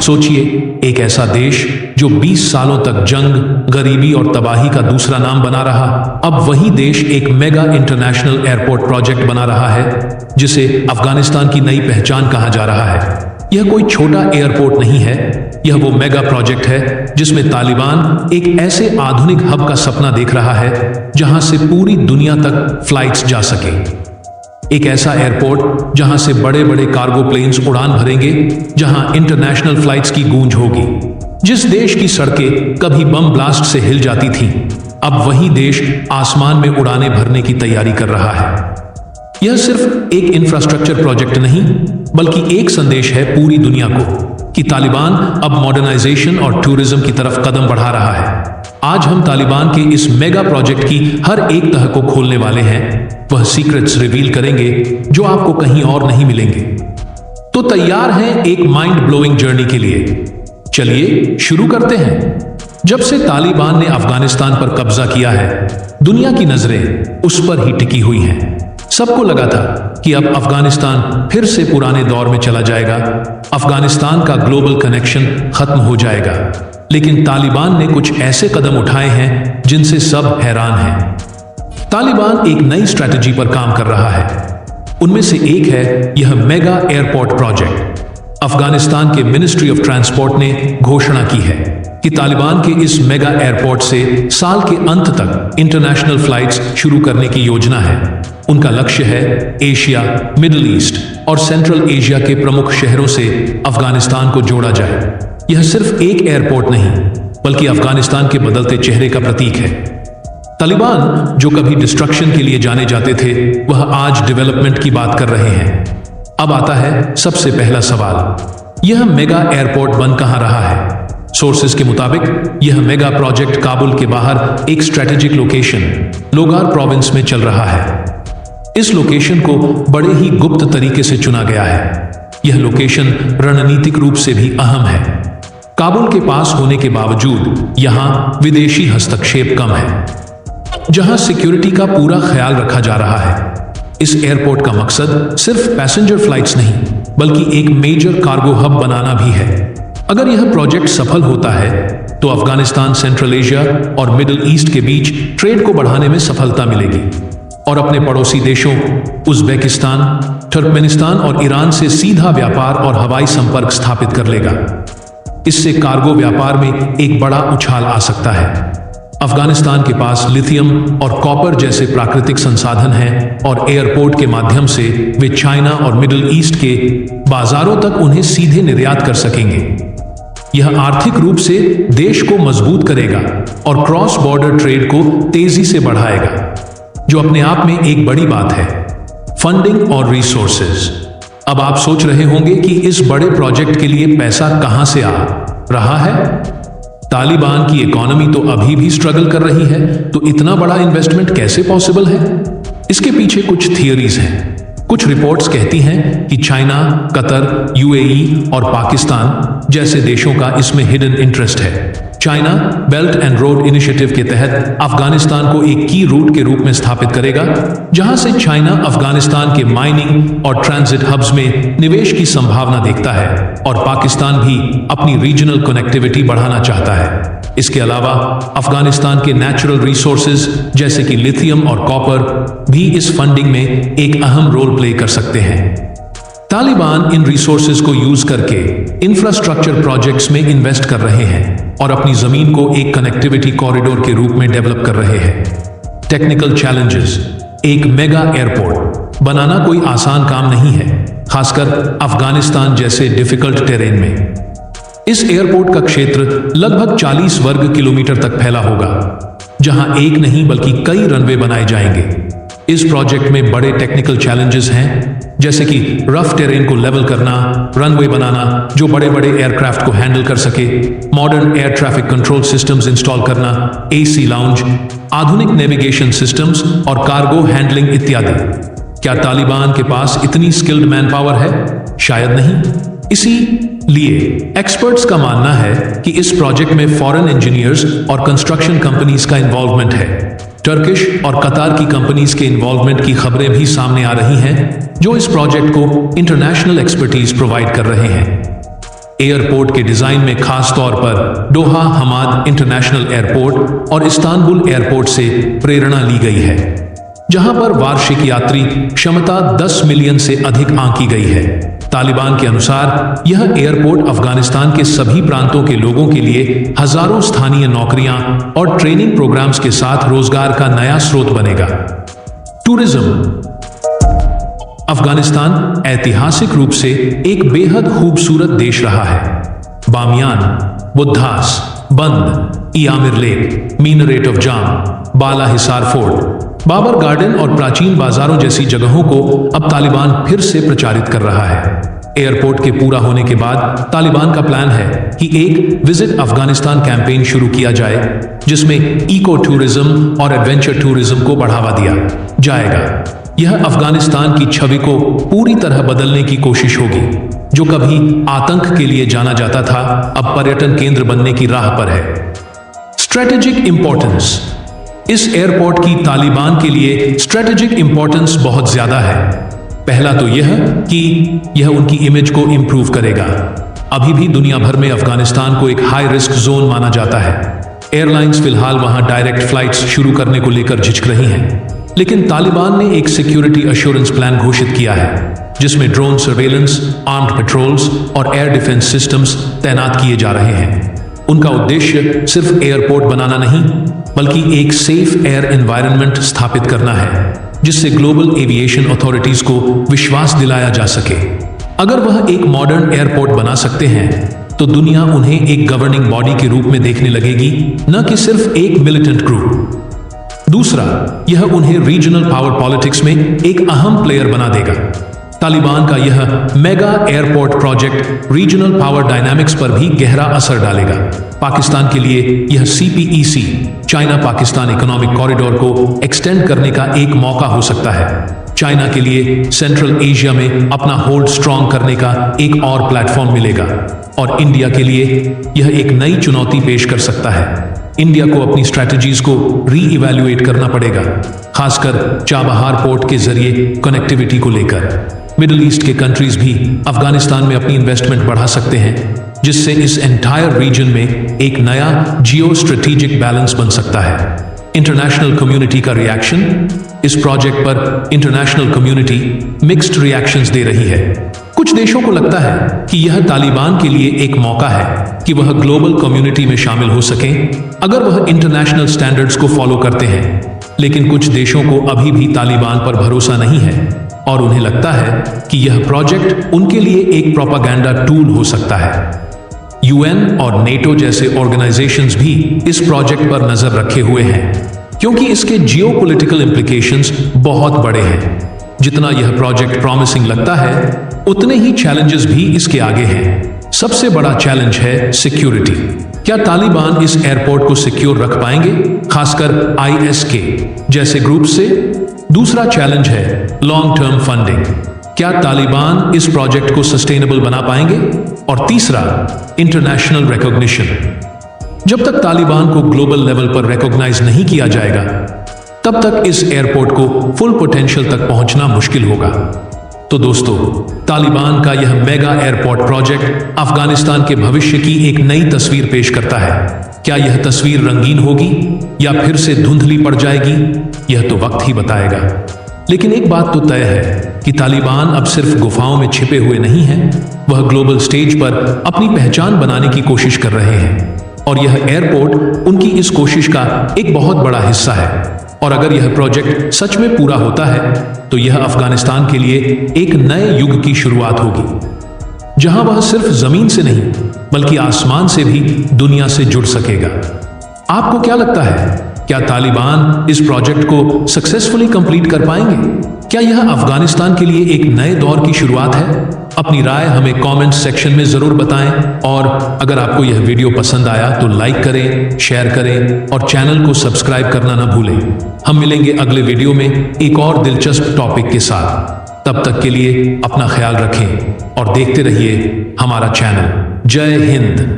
सोचिए, एक ऐसा देश जो 20 सालों तक जंग, गरीबी और तबाही का दूसरा नाम बना रहा, अब वही देश एक मेगा इंटरनेशनल एयरपोर्ट प्रोजेक्ट बना रहा है, जिसे अफगानिस्तान की नई पहचान कहा जा रहा है। यह कोई छोटा एयरपोर्ट नहीं है, यह वो मेगा प्रोजेक्ट है जिसमें तालिबान एक ऐसे आधुनिक हब का सपना देख रहा है जहां से पूरी दुनिया तक फ्लाइट्स जा सके। एक ऐसा एयरपोर्ट जहां से बड़े बड़े कार्गो प्लेन्स उड़ान भरेंगे, जहां इंटरनेशनल फ्लाइट्स की गूंज होगी। जिस देश की सड़कें कभी बम ब्लास्ट से हिल जाती थीं, अब वही देश आसमान में उड़ानें भरने की तैयारी कर रहा है। यह सिर्फ एक इंफ्रास्ट्रक्चर प्रोजेक्ट नहीं, बल्कि एक संदेश है पूरी दुनिया को कि तालिबान अब मॉडर्नाइजेशन और टूरिज्म की तरफ कदम बढ़ा रहा है। आज हम तालिबान के इस मेगा प्रोजेक्ट की हर एक तह को खोलने वाले हैं, वह सीक्रेट्स रिवील करेंगे जो आपको कहीं और नहीं मिलेंगे। तो तैयार हैं एक माइंड ब्लोइंग जर्नी के लिए? चलिए शुरू करते हैं। जब से तालिबान ने अफगानिस्तान पर कब्जा किया है, दुनिया की नजरें उस पर ही टिकी हुई हैं। सबको लगा था कि अब अफगानिस्तान फिर से पुराने दौर में चला जाएगा, अफगानिस्तान का ग्लोबल कनेक्शन खत्म हो जाएगा। लेकिन तालिबान ने कुछ ऐसे कदम उठाए हैं जिनसे सब हैरान हैं। तालिबान एक नई स्ट्रैटेजी पर काम कर रहा है। उनमें से एक है यह मेगा एयरपोर्ट प्रोजेक्ट। अफगानिस्तान के मिनिस्ट्री ऑफ ट्रांसपोर्ट ने घोषणा की है कि तालिबान के इस मेगा एयरपोर्ट से साल के अंत तक इंटरनेशनल फ्लाइट्स शुरू करने की योजना है। उनका लक्ष्य है एशिया, मिडिल ईस्ट और सेंट्रल एशिया के प्रमुख शहरों से अफगानिस्तान को जोड़ा जाए। यह सिर्फ एक एयरपोर्ट नहीं, बल्कि अफगानिस्तान के बदलते चेहरे का प्रतीक है। तालिबान जो कभी डिस्ट्रक्शन के लिए जाने जाते थे, वह आज डेवलपमेंट की बात कर रहे हैं। अब आता है सबसे पहला सवाल, यह मेगा एयरपोर्ट बन कहां रहा है? सोर्सेज के मुताबिक यह मेगा प्रोजेक्ट काबुल के बाहर एक स्ट्रेटेजिक लोकेशन लोगार प्रोविंस में चल रहा है। इस लोकेशन को बड़े ही गुप्त तरीके से चुना गया है। यह लोकेशन रणनीतिक रूप से भी अहम है। काबुल के पास होने के बावजूद यहां विदेशी हस्तक्षेप कम है, जहां सिक्योरिटी का पूरा ख्याल रखा जा रहा है। इस एयरपोर्ट का मकसद सिर्फ पैसेंजर फ्लाइट्स नहीं, बल्कि एक मेजर कार्गो हब बनाना भी है। अगर यह प्रोजेक्ट सफल होता है तो अफगानिस्तान सेंट्रल एशिया और मिडिल ईस्ट के बीच ट्रेड को बढ़ाने में सफलता मिलेगी और अपने पड़ोसी देशों उज़्बेकिस्तान, तुर्कमेनिस्तान और ईरान से सीधा व्यापार और हवाई संपर्क स्थापित कर लेगा। इससे कार्गो व्यापार में एक बड़ा उछाल आ सकता है। अफगानिस्तान के पास लिथियम और कॉपर जैसे प्राकृतिक संसाधन हैं और एयरपोर्ट के माध्यम से वे चाइना और मिडिल ईस्ट के बाजारों तक उन्हें सीधे निर्यात कर सकेंगे। यह आर्थिक रूप से देश को मजबूत करेगा और क्रॉस बॉर्डर ट्रेड को तेजी से बढ़ाएगा, जो अपने आप में एक बड़ी बात है। फंडिंग और रिसोर्सेज। अब आप सोच रहे होंगे कि इस बड़े प्रोजेक्ट के लिए पैसा कहां से आ रहा है? तालिबान की इकोनॉमी तो अभी भी स्ट्रगल कर रही है, तो इतना बड़ा इन्वेस्टमेंट कैसे पॉसिबल है? इसके पीछे कुछ थियरीज हैं। कुछ रिपोर्ट्स कहती हैं कि चाइना, कतर, यूएई और पाकिस्तान जैसे देशों का इसमें हिडन इंटरेस्ट है। China belt and road initiative के तहत अफगानिस्तान को एक की रूट के रूप में स्थापित करेगा, जहां से चाइना अफगानिस्तान के माइनिंग और ट्रांजिट हब्स में निवेश की संभावना देखता है और पाकिस्तान भी अपनी रीजनल कनेक्टिविटी बढ़ाना चाहता है। इसके अलावा अफगानिस्तान के नेचुरल रिसोर्सेज जैसे कि लिथियम और कॉपर भी इस फंडिंग में एक अहम रोल प्ले कर सकते हैं। तालिबान इन रिसोर्सेज को यूज करके इंफ्रास्ट्रक्चर प्रोजेक्ट्स में इन्वेस्ट कर रहे हैं और अपनी जमीन को एक कनेक्टिविटी कॉरिडोर के रूप में डेवलप कर रहे हैं। Technical challenges. एक मेगा एयरपोर्ट बनाना कोई आसान काम नहीं है, खासकर अफगानिस्तान जैसे डिफिकल्ट टेरेन में। इस एयरपोर्ट का क्षेत्र लगभग 40 वर्ग किलोमीटर तक फैला होगा, जहां एक नहीं बल्कि कई रनवे बनाए जाएंगे। इस प्रोजेक्ट में बड़े टेक्निकल चैलेंजेस हैं, जैसे कि रफ टेरेन को लेवल करना, रनवे बनाना जो बड़े बड़े एयरक्राफ्ट को हैंडल कर सके, modern air traffic control systems install करना, एसी लाउंज, आधुनिक नेविगेशन सिस्टम्स और कार्गो हैंडलिंग इत्यादि। क्या तालिबान के पास इतनी स्किल्ड मैन पावर है? शायद नहीं। इसीलिए एक्सपर्ट्स का मानना है कि इस प्रोजेक्ट में फॉरेन इंजीनियर्स और कंस्ट्रक्शन कंपनीज का इन्वॉल्वमेंट है। टर्किश और कतार की कंपनीज के इन्वॉल्वमेंट की खबरें भी सामने आ रही हैं, जो इस प्रोजेक्ट को इंटरनेशनल एक्सपर्टीज प्रोवाइड कर रहे हैं। एयरपोर्ट के डिजाइन में खास तौर पर दोहा हमाद इंटरनेशनल एयरपोर्ट और इस्तांबुल एयरपोर्ट से प्रेरणा ली गई है, जहां पर वार्षिक यात्री क्षमता 10 मिलियन से अधिक आंकी गई है। तालिबान के अनुसार यह एयरपोर्ट अफगानिस्तान के सभी प्रांतों के लोगों के लिए हजारों स्थानीय नौकरियां और ट्रेनिंग प्रोग्राम्स के साथ रोजगार का नया स्रोत बनेगा। टूरिज्म। अफगानिस्तान ऐतिहासिक रूप से एक बेहद खूबसूरत देश रहा है। Bamiyan, Buddhas, Band, Amir lake, minaret of Jam, Bala Hisar fort, Babur garden और प्राचीन बाजारों जैसी जगहों को अब तालिबान फिर से प्रचारित कर रहा है। एयरपोर्ट के पूरा होने के बाद तालिबान का प्लान है कि एक विजिट अफगानिस्तान कैंपेन शुरू किया जाए, जिसमें इको टूरिज्म और एडवेंचर टूरिज्म को बढ़ावा दिया जाएगा। यह अफगानिस्तान की छवि को पूरी तरह बदलने की कोशिश होगी, जो कभी आतंक के लिए जाना जाता था, अब पर्यटन केंद्र बनने की राह पर है। Strategic importance. इस एयरपोर्ट की तालिबान के लिए स्ट्रेटेजिक इंपॉर्टेंस बहुत ज्यादा है। पहला तो यह कि यह उनकी इमेज को इंप्रूव करेगा। अभी भी दुनिया भर में अफगानिस्तान को एक हाई रिस्क जोन माना जाता है। एयरलाइंस फिलहाल वहां डायरेक्ट फ्लाइट्स शुरू करने को लेकर झिझक रही हैं, लेकिन तालिबान ने एक सिक्योरिटी एश्योरेंस प्लान घोषित किया है, जिसमें ड्रोन सर्वेलेंस, आर्म्ड पेट्रोल्स और एयर डिफेंस सिस्टम्स तैनात किए जा रहे हैं। उनका उद्देश्य सिर्फ एयरपोर्ट बनाना नहीं, बल्कि एक सेफ एयर एनवायरनमेंट स्थापित करना है, जिससे ग्लोबल एविएशन अथॉरिटीज को विश्वास दिलाया जा सके। अगर वह एक मॉडर्न एयरपोर्ट बना सकते हैं, तो दुनिया उन्हें एक गवर्निंग बॉडी के रूप में देखने लगेगी, न कि सिर्फ एक मिलिटेंट ग्रुप। दूसरा, यह उन्हें रीजनल पावर पॉलिटिक्स में एक अहम प्लेयर बना देगा। तालिबान का यह mega airport project regional power dynamics पर भी गहरा असर डालेगा। पाकिस्तान के लिए यह CPEC, China Pakistan economic corridor को एक्सटेंड करने का एक मौका हो सकता है। चाइना के लिए सेंट्रल एशिया में अपना होल्ड स्ट्रॉन्ग करने का एक और प्लेटफॉर्म मिलेगा, और इंडिया के लिए यह एक नई चुनौती पेश कर सकता है। इंडिया को अपनी स्ट्रैटेजीज को री-इवैल्यूएट करना पड़ेगा, खासकर चाबहार पोर्ट के जरिए कनेक्टिविटी को लेकर। मिडिल ईस्ट के कंट्रीज भी अफगानिस्तान में अपनी इन्वेस्टमेंट बढ़ा सकते हैं, जिससे इस एंटायर रीजन में एक नया जियो स्ट्रेटेजिक बैलेंस बन सकता है। इंटरनेशनल कम्युनिटी का रिएक्शन। इस प्रोजेक्ट पर इंटरनेशनल कम्युनिटी मिक्स्ड रिएक्शंस दे रही है। कुछ देशों को लगता है कि यह तालिबान के लिए एक मौका है कि वह ग्लोबल कम्युनिटी में शामिल हो सकें, अगर वह इंटरनेशनल स्टैंडर्ड्स को फॉलो करते हैं। लेकिन कुछ देशों को अभी भी तालिबान पर भरोसा नहीं है, और उन्हें लगता है कि यह प्रोजेक्ट उनके लिए एक प्रोपागेंडा टूल हो सकता है। UN और NATO जैसे ऑर्गेनाइजेशंस भी इस प्रोजेक्ट पर नजर रखे हुए हैं, क्योंकि इसके जियोपॉलिटिकल इंप्लीकेशंस बहुत बड़े हैं। जितना यह प्रोजेक्ट प्रॉमिसिंग लगता है, उतने ही चैलेंजेस भी इसके आगे हैं। सबसे बड़ा चैलेंज है सिक्योरिटी। क्या तालिबान इस एयरपोर्ट को सिक्योर रख पाएंगे, खासकर ISK जैसे ग्रुप से? दूसरा चैलेंज है लॉन्ग टर्म फंडिंग। क्या तालिबान इस प्रोजेक्ट को सस्टेनेबल बना पाएंगे? और तीसरा, इंटरनेशनल रिकॉग्निशन। जब तक तालिबान को ग्लोबल लेवल पर रिकॉग्नाइज नहीं किया जाएगा, तब तक इस एयरपोर्ट को फुल पोटेंशियल तक पहुंचना मुश्किल होगा। तो दोस्तों, तालिबान का यह मेगा एयरपोर्ट प्रोजेक्ट अफगानिस्तान के भविष्य की एक नई तस्वीर पेश करता है। क्या यह तस्वीर रंगीन होगी या फिर से धुंधली पड़ जाएगी, यह तो वक्त ही बताएगा। लेकिन एक बात तो तय है कि तालिबान अब सिर्फ गुफाओं में छिपे हुए नहीं हैं, वह ग्लोबल स्टेज पर अपनी पहचान बनाने की कोशिश कर रहे हैं, और यह एयरपोर्ट उनकी इस कोशिश का एक बहुत बड़ा हिस्सा है। और अगर यह प्रोजेक्ट सच में पूरा होता है, तो यह अफगानिस्तान के लिए एक नए युग की शुरुआत होगी, जहां वह सिर्फ जमीन से नहीं, बल्कि आसमान से भी दुनिया से जुड़ सकेगा। आपको क्या लगता है, क्या तालिबान इस प्रोजेक्ट को सक्सेसफुली कंप्लीट कर पाएंगे? क्या यह अफगानिस्तान के लिए एक नए दौर की शुरुआत है? अपनी राय हमें कमेंट सेक्शन में जरूर बताएं, और अगर आपको यह वीडियो पसंद आया तो लाइक करें, शेयर करें और चैनल को सब्सक्राइब करना न भूलें। हम मिलेंगे अगले वीडियो में एक और दिलचस्प टॉपिक के साथ। तब तक के लिए अपना ख्याल रखें और देखते रहिए हमारा चैनल। जय हिंद।